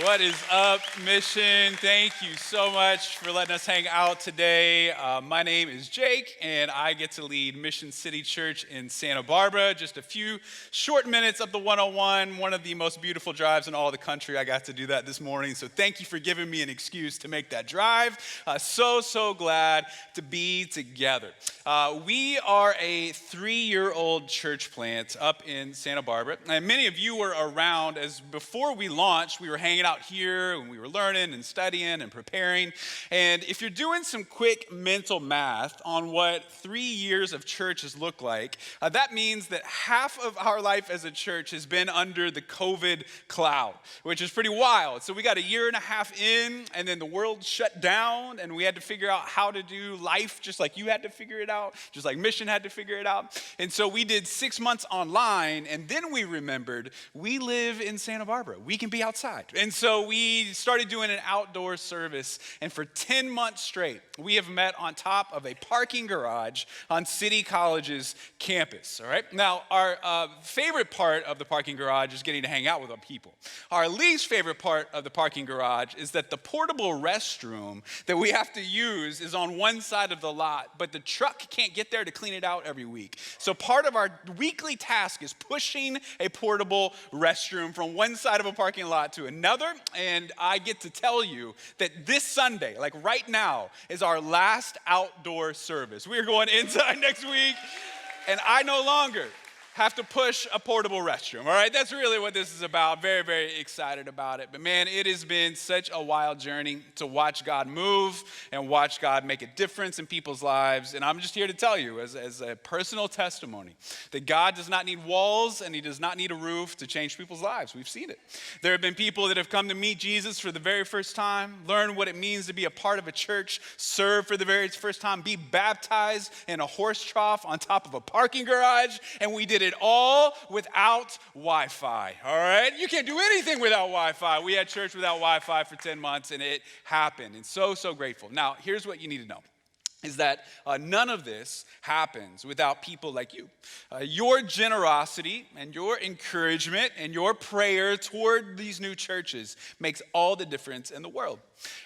What is up, Mission? Thank you so much for letting us hang out today. My name is Jake, and I get to lead Mission City Church in Santa Barbara. Just a few short minutes up the 101, one of the most beautiful drives in all the country. I got to do that this morning, so thank you for giving me an excuse to make that drive. So glad to be together. We are a 3-year-old church plant up in Santa Barbara, and many of you were around as before we launched, we were hanging out here and we were learning and studying and preparing. And if you're doing some quick mental math on what 3 years of church has looked like, that means that half of our life as a church has been under the COVID cloud, which is pretty wild. So we got a year and a half in, and then the world shut down, and we had to figure out how to do life just like you had to figure it out, just like Mission had to figure it out. And so we did 6 months online, and then we remembered we live in Santa Barbara. We can be outside. And so we started doing an outdoor service, and for 10 months straight, we have met on top of a parking garage on City College's campus, all right? Now, our favorite part of the parking garage is getting to hang out with our people. Our least favorite part of the parking garage is that the portable restroom that we have to use is on one side of the lot, but the truck can't get there to clean it out every week. So part of our weekly task is pushing a portable restroom from one side of a parking lot to another. And I get to tell you that this Sunday, like right now, is our last outdoor service. We are going inside next week, and I no longer have to push a portable restroom, all right? That's really what this is about. Very excited about it. But man, it has been such a wild journey to watch God move and watch God make a difference in people's lives. And I'm just here to tell you as a personal testimony that God does not need walls and he does not need a roof to change people's lives. We've seen it. There have been people that have come to meet Jesus for the very first time, learn what it means to be a part of a church, serve for the very first time, be baptized in a horse trough on top of a parking garage, and we did it all without Wi-Fi, all right? You can't do anything without Wi-Fi. We had church without Wi-Fi for 10 months, and it happened, and so grateful. Now, here's what you need to know. Is that none of this happens without people like you. Your generosity and your encouragement and your prayer toward these new churches makes all the difference in the world.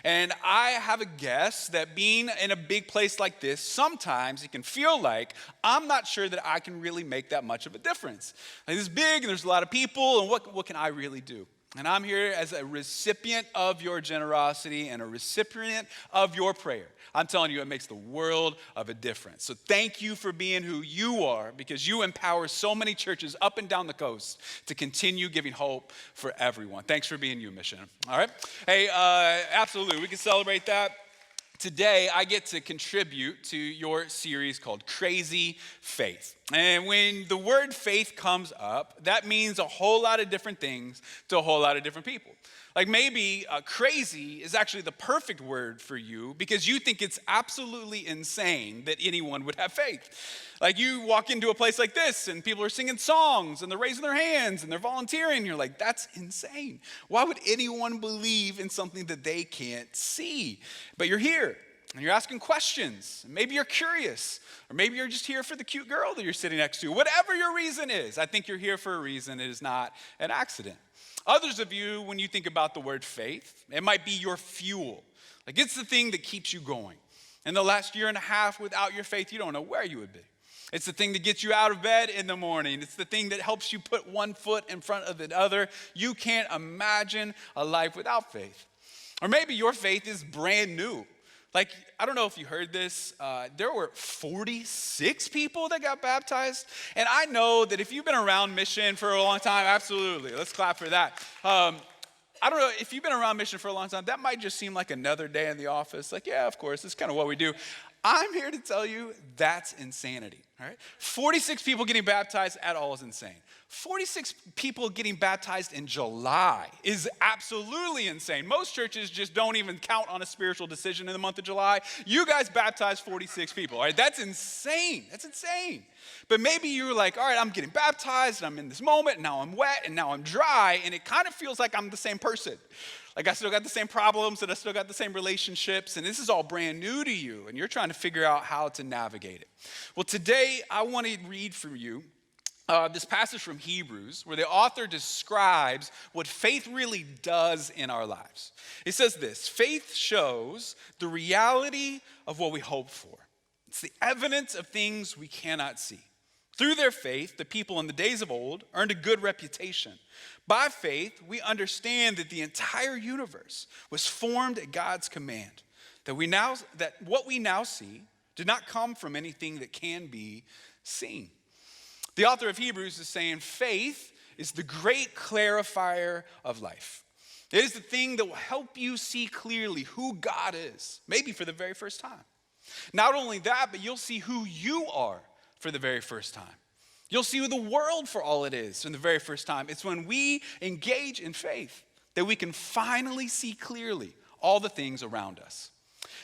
And I have a guess that being in a big place like this, sometimes it can feel like I'm not sure that I can really make that much of a difference. Like, it's big and there's a lot of people, and what can I really do? And I'm here as a recipient of your generosity and a recipient of your prayer. I'm telling you, it makes the world of a difference. So thank you for being who you are, because you empower so many churches up and down the coast to continue giving hope for everyone. Thanks for being you, Mission. All right? Hey, absolutely. We can celebrate that. Today, I get to contribute to your series called Crazy Faith. And when the word faith comes up, that means a whole lot of different things to a whole lot of different people. Like maybe crazy is actually the perfect word for you because you think it's absolutely insane that anyone would have faith. Like you walk into a place like this and people are singing songs and they're raising their hands and they're volunteering. You're like, that's insane. Why would anyone believe in something that they can't see? But you're here and you're asking questions. Maybe you're curious, or maybe you're just here for the cute girl that you're sitting next to. Whatever your reason is, I think you're here for a reason. It is not an accident. Others of you, when you think about the word faith, it might be your fuel. Like it's the thing that keeps you going. In the last year and a half, without your faith, you don't know where you would be. It's the thing that gets you out of bed in the morning. It's the thing that helps you put one foot in front of the other. You can't imagine a life without faith. Or maybe your faith is brand new. Like, I don't know if you heard this, there were 46 people that got baptized. And I know that if you've been around Mission for a long time, absolutely, let's clap for that. I don't know, if you've been around Mission for a long time, that might just seem like another day in the office. Like, yeah, of course, it's kind of what we do. I'm here to tell you that's insanity, all right? 46 people getting baptized at all is insane. 46 people getting baptized in July is absolutely insane. Most churches just don't even count on a spiritual decision in the month of July. You guys baptized 46 people, all right? That's insane. That's insane. But maybe you're like, all right, I'm getting baptized, and I'm in this moment, and now I'm wet, and now I'm dry, and it kind of feels like I'm the same person. Like I still got the same problems, and I still got the same relationships, and this is all brand new to you, and you're trying to figure out how to navigate it. Well, today I want to read from you this passage from Hebrews where the author describes what faith really does in our lives. It says this: faith shows the reality of what we hope for. It's the evidence of things we cannot see. Through their faith, the people in the days of old earned a good reputation. By faith, we understand that the entire universe was formed at God's command, that what we now see did not come from anything that can be seen. The author of Hebrews is saying faith is the great clarifier of life. It is the thing that will help you see clearly who God is, maybe for the very first time. Not only that, but you'll see who you are for the very first time. You'll see the world for all it is for the very first time. It's when we engage in faith that we can finally see clearly all the things around us.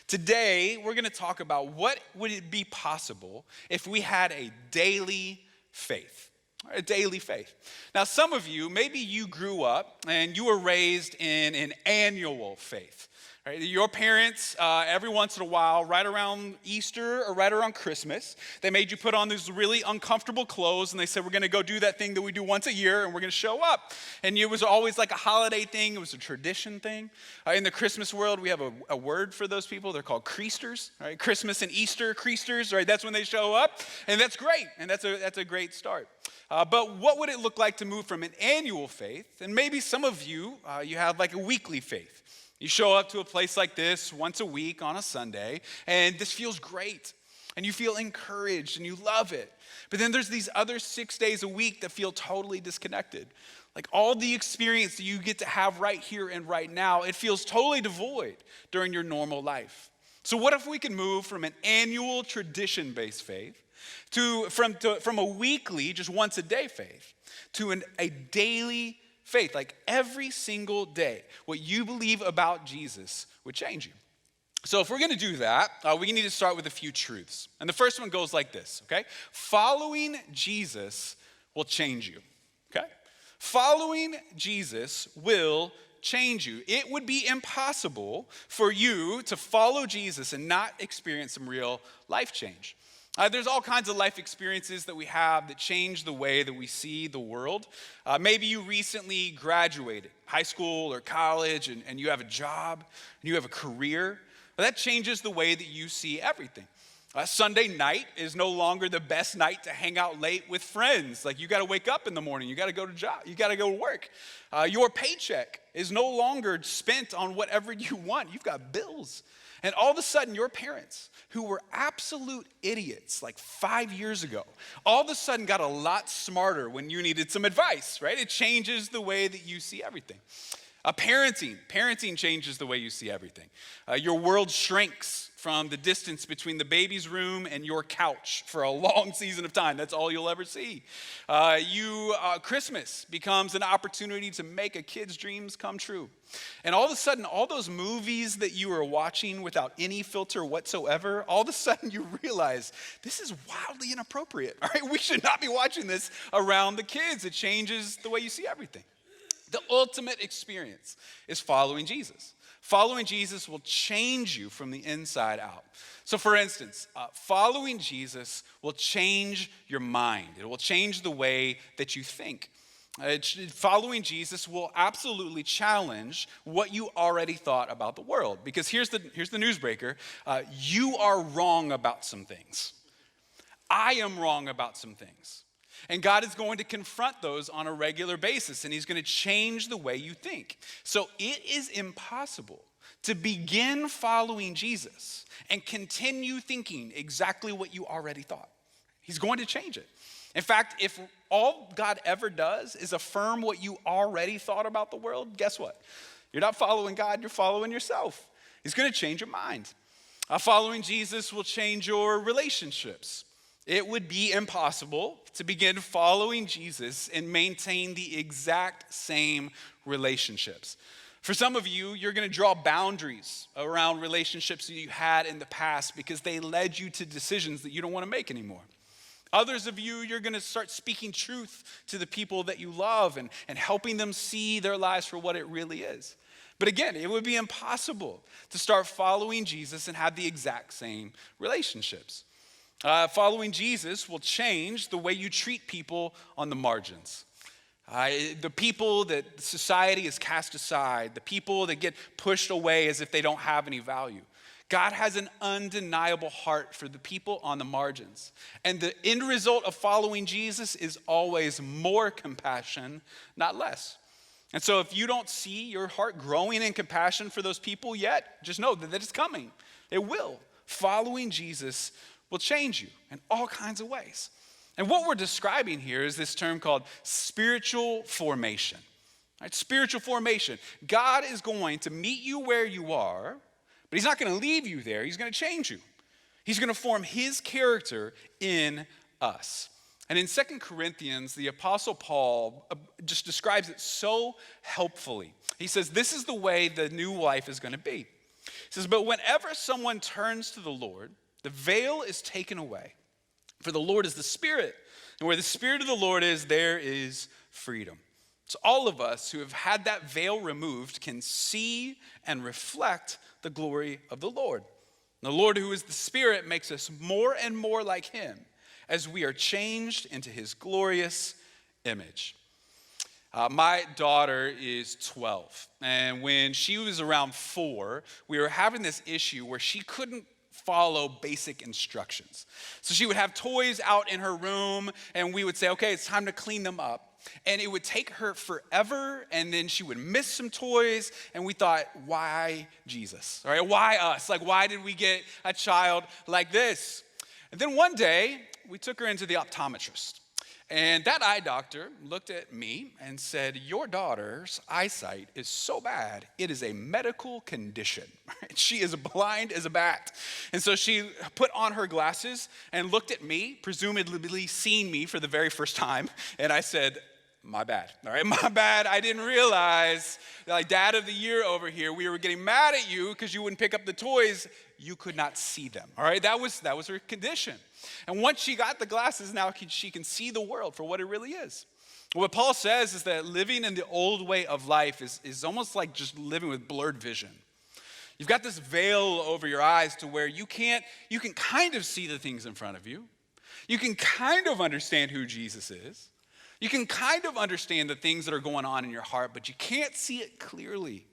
Today, we're going to talk about what would it be possible if we had a daily faith. A daily faith. Now, some of you, maybe you grew up and you were raised in an annual faith. Right? Your parents, every once in a while, right around Easter or right around Christmas, they made you put on these really uncomfortable clothes and they said, we're going to go do that thing that we do once a year and we're going to show up. And it was always like a holiday thing. It was a tradition thing. In the Christmas world, we have a word for those people. They're called creasters. Right? Christmas and Easter, creasters, right? That's when they show up. And that's great. And that's a great start. But what would it look like to move from an annual faith? And maybe some of you, you have like a weekly faith. You show up to a place like this once a week on a Sunday, and this feels great, and you feel encouraged, and you love it. But then there's these other 6 days a week that feel totally disconnected. Like all the experience that you get to have right here and right now, it feels totally devoid during your normal life. So what if we can move from an annual tradition-based faith from a weekly, just once a day faith, to a daily faith, like every single day, what you believe about Jesus would change you. So if we're going to do that, we need to start with a few truths. And the first one goes like this, okay? Following Jesus will change you, okay? Following Jesus will change you. It would be impossible for you to follow Jesus and not experience some real life change. There's all kinds of life experiences that we have that change the way that we see the world. Maybe you recently graduated high school or college and you have a job and you have a career. Well, that changes the way that you see everything. Sunday night is no longer the best night to hang out late with friends. Like you got to wake up in the morning, you got to go to job, you got to go to work. Your paycheck is no longer spent on whatever you want. You've got bills. And all of a sudden, your parents, who were absolute idiots like 5 years ago, all of a sudden got a lot smarter when you needed some advice, right? It changes the way that you see everything. Parenting changes the way you see everything. Your world shrinks from the distance between the baby's room and your couch for a long season of time. That's all you'll ever see. Christmas becomes an opportunity to make a kid's dreams come true. And all of a sudden, all those movies that you were watching without any filter whatsoever, all of a sudden you realize this is wildly inappropriate. All right, we should not be watching this around the kids. It changes the way you see everything. The ultimate experience is following Jesus. Following Jesus will change you from the inside out. So for instance, following Jesus will change your mind. It will change the way that you think. Following Jesus will absolutely challenge what you already thought about the world. Because here's the newsbreaker. You are wrong about some things. I am wrong about some things. And God is going to confront those on a regular basis, and he's going to change the way you think. So it is impossible to begin following Jesus and continue thinking exactly what you already thought. He's going to change it. In fact, if all God ever does is affirm what you already thought about the world, guess what? You're not following God, you're following yourself. He's going to change your mind. Following Jesus will change your relationships. It would be impossible to begin following Jesus and maintain the exact same relationships. For some of you, you're going to draw boundaries around relationships that you had in the past because they led you to decisions that you don't want to make anymore. Others of you, you're going to start speaking truth to the people that you love and helping them see their lives for what it really is. But again, it would be impossible to start following Jesus and have the exact same relationships. Following Jesus will change the way you treat people on the margins. The people that society has cast aside, the people that get pushed away as if they don't have any value. God has an undeniable heart for the people on the margins. And the end result of following Jesus is always more compassion, not less. And so if you don't see your heart growing in compassion for those people yet, just know that it's coming. It will. Following Jesus will change you in all kinds of ways. And what we're describing here is this term called spiritual formation. Right? Spiritual formation. God is going to meet you where you are, but he's not going to leave you there. He's going to change you. He's going to form his character in us. And in 2 Corinthians, the Apostle Paul just describes it so helpfully. He says, this is the way the new life is going to be. He says, but whenever someone turns to the Lord, the veil is taken away. For the Lord is the Spirit, and where the Spirit of the Lord is, there is freedom. So all of us who have had that veil removed can see and reflect the glory of the Lord. The Lord, who is the Spirit, makes us more and more like him as we are changed into his glorious image. My daughter is 12, and when she was around 4, we were having this issue where she couldn't follow basic instructions. So she would have toys out in her room, and we would say, okay, it's time to clean them up. And it would take her forever, and then she would miss some toys, and we thought, why Jesus? All right, why us? Like, why did we get a child like this? And then one day, we took her into the optometrist. And that eye doctor looked at me and said, your daughter's eyesight is so bad, it is a medical condition. She is blind as a bat. And so she put on her glasses and looked at me, presumably seeing me for the very first time. And I said, my bad, all right, my bad. I didn't realize, like dad of the year over here, we were getting mad at you because you wouldn't pick up the toys. You could not see them, all right? That was her condition. And once she got the glasses, now she can see the world for what it really is. What Paul says is that living in the old way of life is almost like just living with blurred vision. You've got this veil over your eyes to where you can kind of see the things in front of you. You can kind of understand who Jesus is. You can kind of understand the things that are going on in your heart, but you can't see it clearly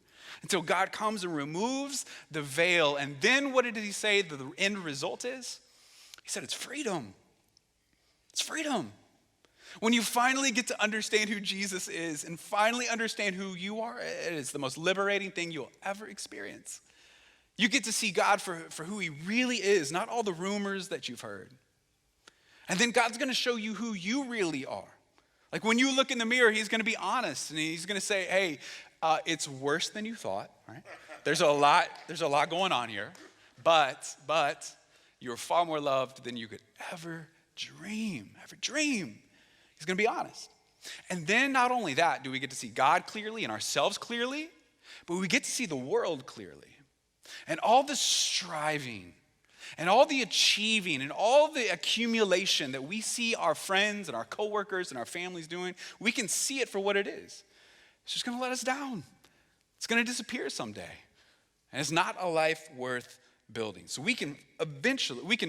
until God comes and removes the veil. And then what did he say the end result is? He said it's freedom. It's freedom. When you finally get to understand who Jesus is and finally understand who you are, it is the most liberating thing you'll ever experience. You get to see God for who he really is, not all the rumors that you've heard. And then God's going to show you who you really are. Like when you look in the mirror, he's going to be honest and he's going to say, hey, it's worse than you thought, right? There's a lot going on here, but you're far more loved than you could ever dream. He's going to be honest. And then not only that, do we get to see God clearly and ourselves clearly, but we get to see the world clearly. And all the striving and all the achieving and all the accumulation that we see our friends and our coworkers and our families doing, we can see it for what it is. It's just going to let us down. It's going to disappear someday. And it's not a life worth building. So we can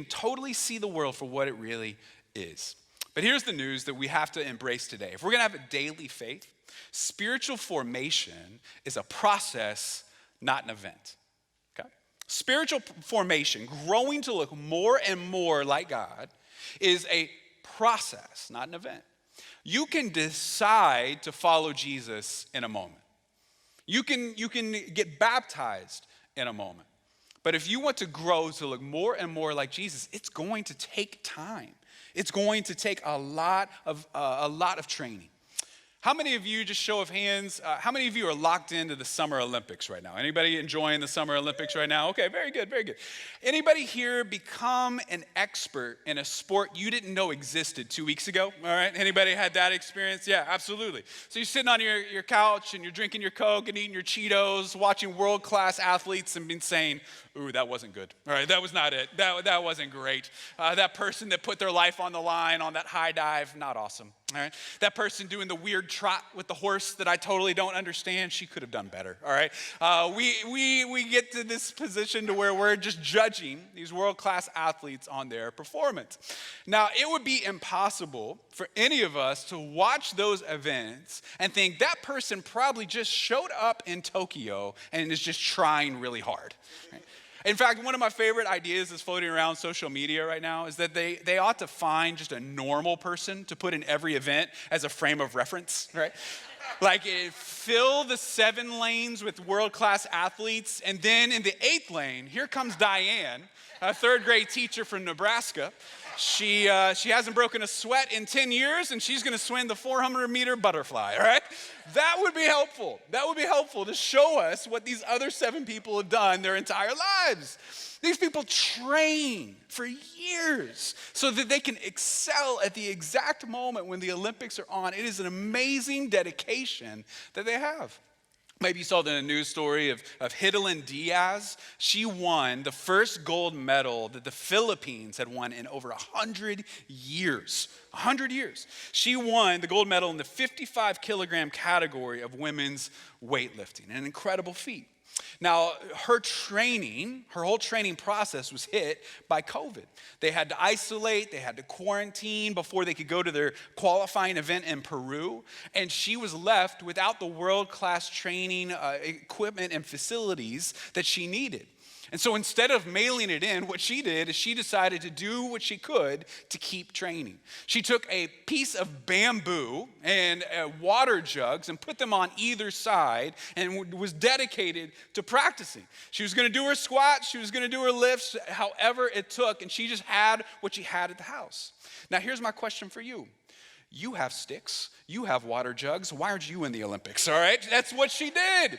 totally see the world for what it really is. But here's the news that we have to embrace today. If we're going to have a daily faith, spiritual formation is a process, not an event. Okay? Spiritual formation, growing to look more and more like God, is a process, not an event. You can decide to follow Jesus in a moment. You can get baptized in a moment. But if you want to grow to look more and more like Jesus, it's going to take time. It's going to take a lot of training. How many of you, just show of hands, how many of you are locked into the Summer Olympics right now? Anybody enjoying the Summer Olympics right now? Okay, very good, very good. Anybody here become an expert in a sport you didn't know existed 2 weeks ago? All right, anybody had that experience? Yeah, absolutely. So you're sitting on your couch and you're drinking your Coke and eating your Cheetos, watching world-class athletes and been saying, ooh, that wasn't good. All right, that was not it. That wasn't great. That person that put their life on the line on that high dive, not awesome. All right. That person doing the weird trot with the horse that I totally don't understand, she could have done better. All right. We get to this position to where we're just judging these world-class athletes on their performance. Now, it would be impossible for any of us to watch those events and think that person probably just showed up in Tokyo and is just trying really hard. Right? In fact, one of my favorite ideas that's floating around social media right now is that they ought to find just a normal person to put in every event as a frame of reference, right? Like fill the 7 lanes with world-class athletes, and then in the 8th lane, here comes Diane, a 3rd grade teacher from Nebraska. She hasn't broken a sweat in 10 years, and she's going to swim the 400-meter butterfly, all right? That would be helpful. That would be helpful to show us what these other 7 people have done their entire lives. These people train for years so that they can excel at the exact moment when the Olympics are on. It is an amazing dedication that they have. Maybe you saw the news story of Hidilyn Diaz. She won the first gold medal that the Philippines had won in over 100 years. 100 years. She won the gold medal in the 55 kilogram category of women's weightlifting, an incredible feat. Now, her whole training process was hit by COVID. They had to isolate, they had to quarantine before they could go to their qualifying event in Peru. And she was left without the world-class training equipment and facilities that she needed. And so instead of mailing it in, what she did is she decided to do what she could to keep training. She took a piece of bamboo and water jugs and put them on either side and was dedicated to practicing. She was going to do her squats, she was going to do her lifts, however it took, and she just had what she had at the house. Now here's my question for you. You have sticks, you have water jugs, why aren't you in the Olympics, all right? That's what she did.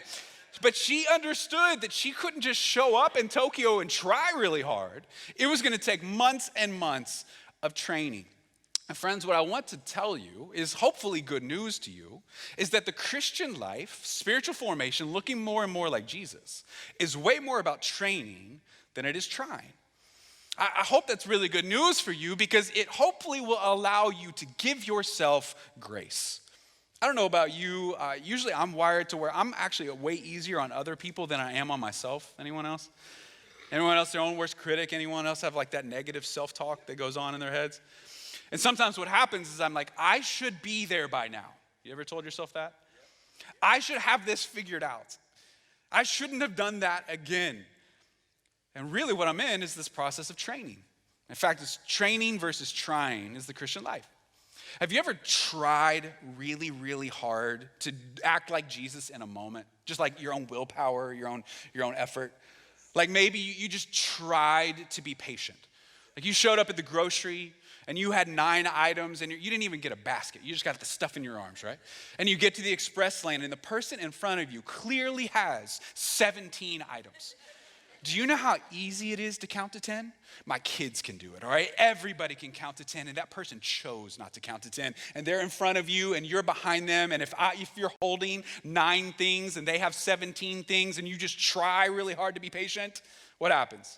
But she understood that she couldn't just show up in Tokyo and try really hard. It was going to take months and months of training. And friends, what I want to tell you is hopefully good news to you, is that the Christian life, spiritual formation, looking more and more like Jesus, is way more about training than it is trying. I hope that's really good news for you because it hopefully will allow you to give yourself grace. I don't know about you, usually I'm wired to where I'm actually way easier on other people than I am on myself. Anyone else? Anyone else their own worst critic? Anyone else have like that negative self-talk that goes on in their heads? And sometimes what happens is I'm like, I should be there by now. You ever told yourself that? I should have this figured out. I shouldn't have done that again. And really what I'm in is this process of training. In fact, it's training versus trying is the Christian life. Have you ever tried really, really hard to act like Jesus in a moment? Just like your own willpower, your own effort? Like maybe you just tried to be patient. Like you showed up at the grocery and you had 9 items and you didn't even get a basket. You just got the stuff in your arms, right? And you get to the express lane and the person in front of you clearly has 17 items. Do you know how easy it is to count to 10? My kids can do it, all right? Everybody can count to 10, and that person chose not to count to 10. And they're in front of you, and you're behind them, and if you're holding 9 things, and they have 17 things, and you just try really hard to be patient, what happens?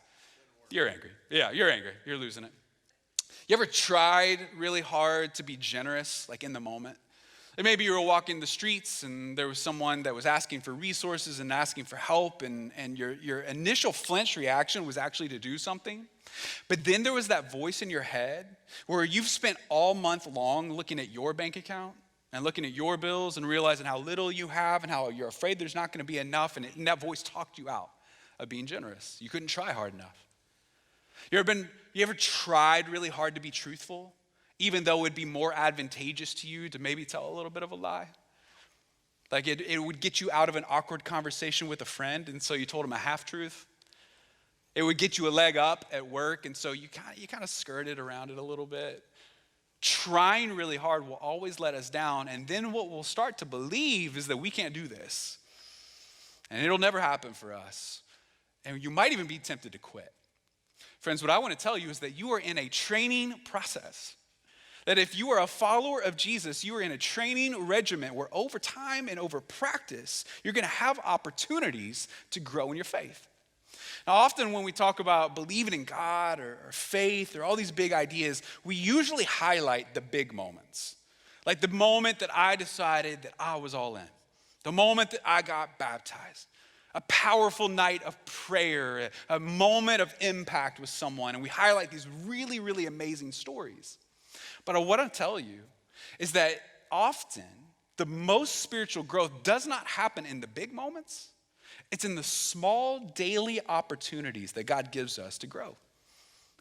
You're angry. Yeah, you're angry. You're losing it. You ever tried really hard to be generous, like in the moment? And maybe you were walking the streets and there was someone that was asking for resources and asking for help and your initial flinch reaction was actually to do something. But then there was that voice in your head where you've spent all month long looking at your bank account and looking at your bills and realizing how little you have and how you're afraid there's not going to be enough, and that voice talked you out of being generous. You couldn't try hard enough. You ever tried really hard to be truthful? Even though it would be more advantageous to you to maybe tell a little bit of a lie. Like it would get you out of an awkward conversation with a friend, and so you told him a half-truth. It would get you a leg up at work, and so you kind of skirted around it a little bit. Trying really hard will always let us down, and then what we'll start to believe is that we can't do this. And it'll never happen for us. And you might even be tempted to quit. Friends, what I want to tell you is that you are in a training process. That if you are a follower of Jesus, you are in a training regimen where over time and over practice, you're going to have opportunities to grow in your faith. Now, often when we talk about believing in God or faith or all these big ideas, we usually highlight the big moments. Like the moment that I decided that I was all in, the moment that I got baptized, a powerful night of prayer, a moment of impact with someone, and we highlight these really, really amazing stories. But I want to tell you is that often the most spiritual growth does not happen in the big moments. It's in the small daily opportunities that God gives us to grow.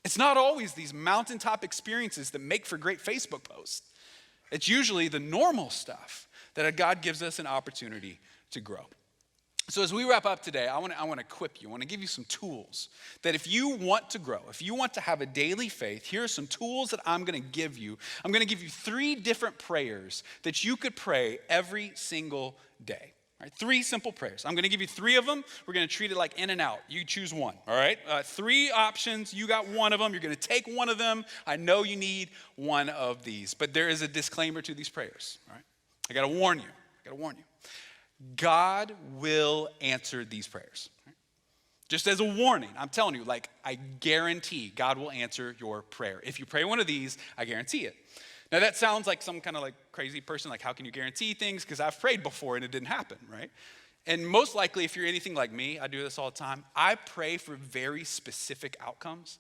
It's not always these mountaintop experiences that make for great Facebook posts. It's usually the normal stuff that God gives us an opportunity to grow. So as we wrap up today, I want to equip you. I want to give you some tools that if you want to grow, if you want to have a daily faith, here are some tools that I'm going to give you. I'm going to give you 3 different prayers that you could pray every single day. All right, 3 simple prayers. I'm going to give you 3 of them. We're going to treat it like in and out. You choose one, all right? 3 options. You got one of them. You're going to take one of them. I know you need one of these, but there is a disclaimer to these prayers, all right? I got to warn you. God will answer these prayers. Right? Just as a warning, I'm telling you, like I guarantee God will answer your prayer. If you pray one of these, I guarantee it. Now that sounds like some kind of like crazy person, like how can you guarantee things? Because I've prayed before and it didn't happen, right? And most likely, if you're anything like me, I do this all the time, I pray for very specific outcomes.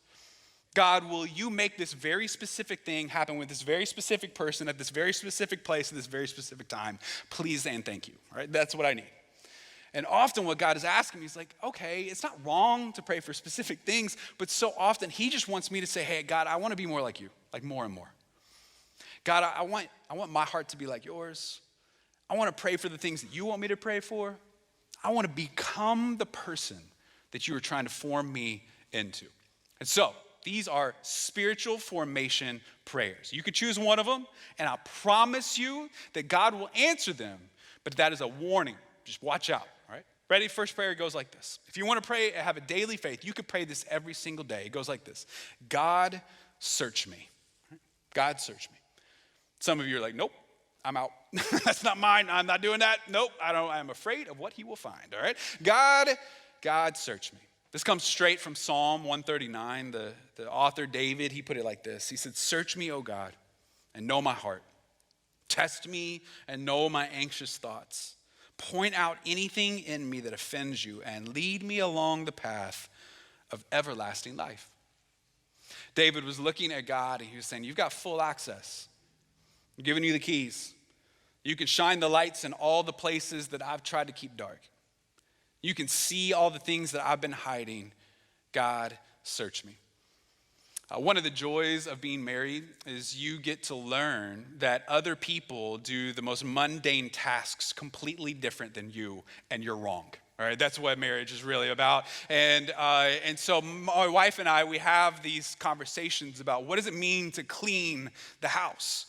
God, will you make this very specific thing happen with this very specific person at this very specific place at this very specific time? Please and thank you, right? That's what I need. And often what God is asking me is like, okay, it's not wrong to pray for specific things, but so often he just wants me to say, hey, God, I want to be more like you, like more and more. God, I want my heart to be like yours. I want to pray for the things that you want me to pray for. I want to become the person that you are trying to form me into. And so, these are spiritual formation prayers. You could choose one of them, and I promise you that God will answer them, but that is a warning. Just watch out, all right? Ready? First prayer goes like this. If you want to pray and have a daily faith, you could pray this every single day. It goes like this. God, search me. God, search me. Some of you are like, nope, I'm out. That's not mine. I'm not doing that. Nope, I'm afraid of what he will find, all right? God, search me. This comes straight from Psalm 139. The author, David, he put it like this. He said, search me, O God, and know my heart. Test me and know my anxious thoughts. Point out anything in me that offends you and lead me along the path of everlasting life. David was looking at God and he was saying, you've got full access. I'm giving you the keys. You can shine the lights in all the places that I've tried to keep dark. You can see all the things that I've been hiding. God, search me. One of the joys of being married is you get to learn that other people do the most mundane tasks completely different than you, and you're wrong. All right, that's what marriage is really about. And so my wife and I, we have these conversations about what does it mean to clean the house?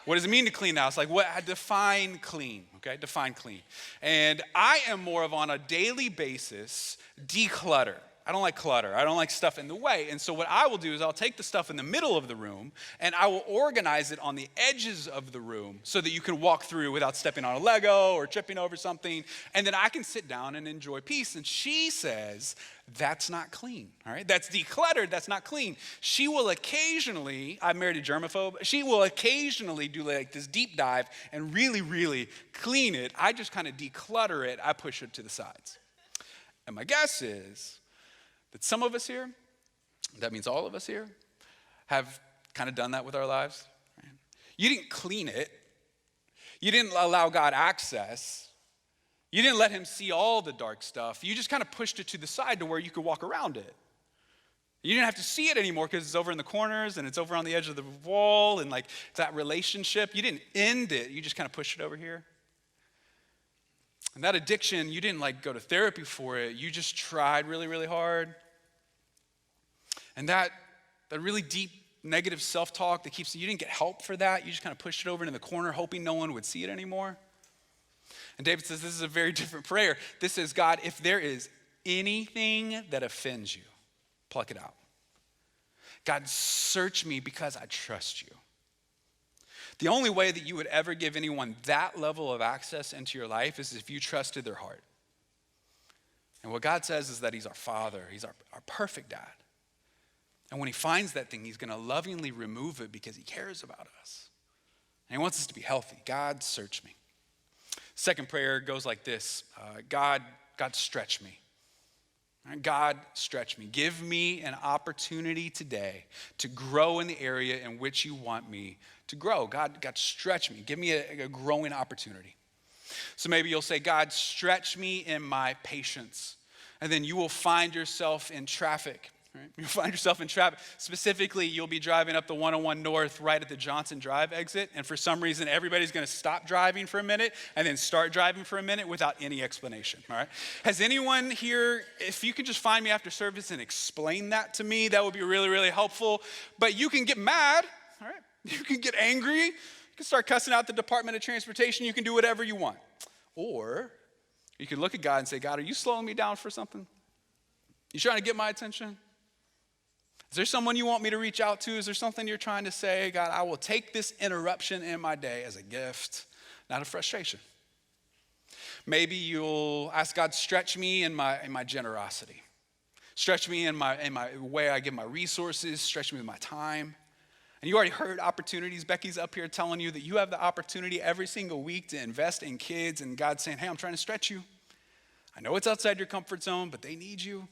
What does it mean to clean the house? Like define clean, okay? Define clean. And I am more of on a daily basis, declutter. I don't like clutter. I don't like stuff in the way. And so what I will do is I'll take the stuff in the middle of the room and I will organize it on the edges of the room so that you can walk through without stepping on a Lego or tripping over something. And then I can sit down and enjoy peace. And she says, that's not clean, all right? That's decluttered, that's not clean. She will occasionally, I married a germaphobe, she will occasionally do like this deep dive and really, really clean it. I just kind of declutter it, I push it to the sides. And my guess is that some of us here, that means all of us here, have kind of done that with our lives. Right? You didn't clean it. You didn't allow God access. You didn't let him see all the dark stuff. You just kind of pushed it to the side to where you could walk around it. You didn't have to see it anymore because it's over in the corners and it's over on the edge of the wall and like that relationship. You didn't end it. You just kind of pushed it over here. And that addiction, you didn't like go to therapy for it. You just tried really, really hard. And that really deep negative self-talk that keeps you didn't get help for that. You just kind of pushed it over into the corner hoping no one would see it anymore. And David says this is a very different prayer. This is, God, if there is anything that offends you, pluck it out. God, search me because I trust you. The only way that you would ever give anyone that level of access into your life is if you trusted their heart. And what God says is that he's our father. He's our perfect dad. And when he finds that thing, he's going to lovingly remove it because he cares about us. And he wants us to be healthy. God, search me. Second prayer goes like this. God, stretch me. God, stretch me. Give me an opportunity today to grow in the area in which you want me to grow. God, stretch me. Give me a growing opportunity. So maybe you'll say, God, stretch me in my patience. And then you will find yourself in traffic. Right? You'll find yourself in traffic. Specifically, you'll be driving up the 101 North right at the Johnson Drive exit. And for some reason, everybody's going to stop driving for a minute and then start driving for a minute without any explanation. All right? Has anyone here, if you could just find me after service and explain that to me, that would be really, really helpful. But you can get mad. All right? You can get angry. You can start cussing out the Department of Transportation. You can do whatever you want. Or you can look at God and say, God, are you slowing me down for something? You trying to get my attention? Is there someone you want me to reach out to? Is there something you're trying to say? God, I will take this interruption in my day as a gift, not a frustration. Maybe you'll ask God, stretch me in my generosity. Stretch me in my way I give my resources. Stretch me with my time. And you already heard opportunities. Becky's up here telling you that you have the opportunity every single week to invest in kids. And God's saying, hey, I'm trying to stretch you. I know it's outside your comfort zone, but they need you.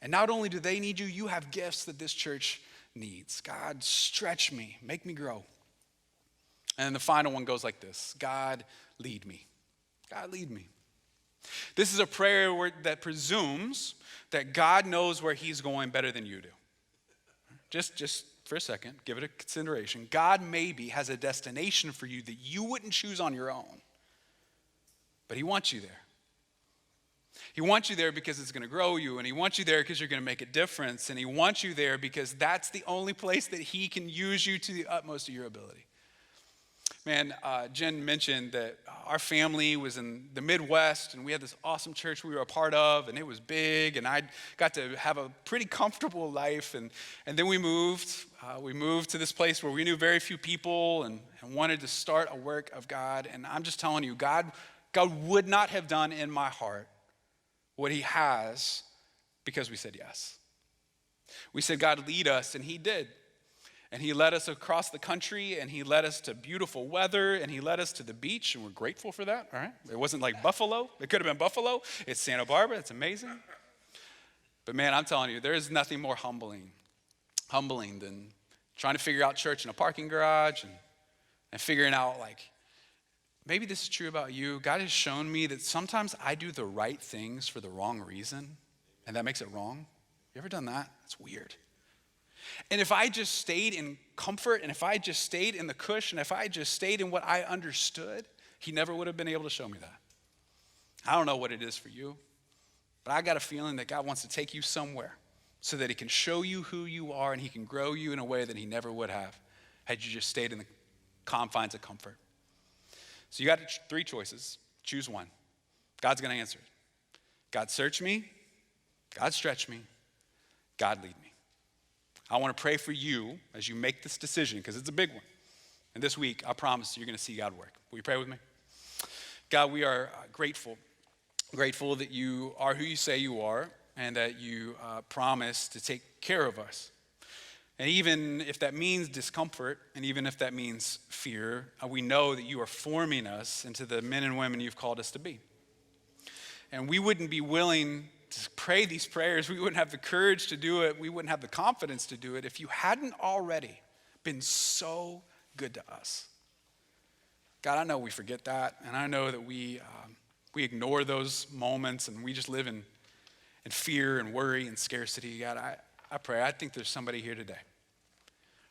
And not only do they need you, you have gifts that this church needs. God, stretch me, make me grow. And the final one goes like this. God, lead me. God, lead me. This is a prayer that presumes that God knows where he's going better than you do. Just for a second, give it a consideration. God maybe has a destination for you that you wouldn't choose on your own, but he wants you there. He wants you there because it's going to grow you, and he wants you there because you're going to make a difference, and he wants you there because that's the only place that he can use you to the utmost of your ability. Man, Jen mentioned that our family was in the Midwest, and we had this awesome church we were a part of, and it was big, and I got to have a pretty comfortable life, and then we moved. We moved to this place where we knew very few people and wanted to start a work of God, and I'm just telling you, God would not have done in my heart what he has because we said yes. We said, God, lead us, and he did. And he led us across the country, and he led us to beautiful weather, and he led us to the beach, and we're grateful for that, all right? It wasn't like Buffalo. It could have been Buffalo. It's Santa Barbara. It's amazing. But man, I'm telling you, there is nothing more humbling than trying to figure out church in a parking garage and figuring out, like, maybe this is true about you. God has shown me that sometimes I do the right things for the wrong reason, and that makes it wrong. You ever done that? That's weird. And if I just stayed in comfort, and if I just stayed in the cush, and if I just stayed in what I understood, he never would have been able to show me that. I don't know what it is for you, but I got a feeling that God wants to take you somewhere so that he can show you who you are, and he can grow you in a way that he never would have had you just stayed in the confines of comfort. So you got three choices. Choose one. God's going to answer it. God, search me. God, stretch me. God, lead me. I want to pray for you as you make this decision, because it's a big one. And this week, I promise you're going to see God work. Will you pray with me? God, we are grateful that you are who you say you are, and that you promise to take care of us. And even if that means discomfort, and even if that means fear, we know that you are forming us into the men and women you've called us to be. And we wouldn't be willing to pray these prayers. We wouldn't have the courage to do it. We wouldn't have the confidence to do it if you hadn't already been so good to us. God, I know we forget that, and I know that we ignore those moments, and we just live in fear and worry and scarcity. God, I pray. I think there's somebody here today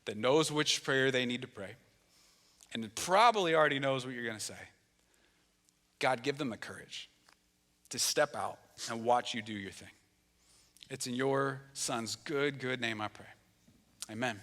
that knows which prayer they need to pray, and it probably already knows what you're going to say. God, give them the courage to step out and watch you do your thing. It's in your son's good name I pray. Amen.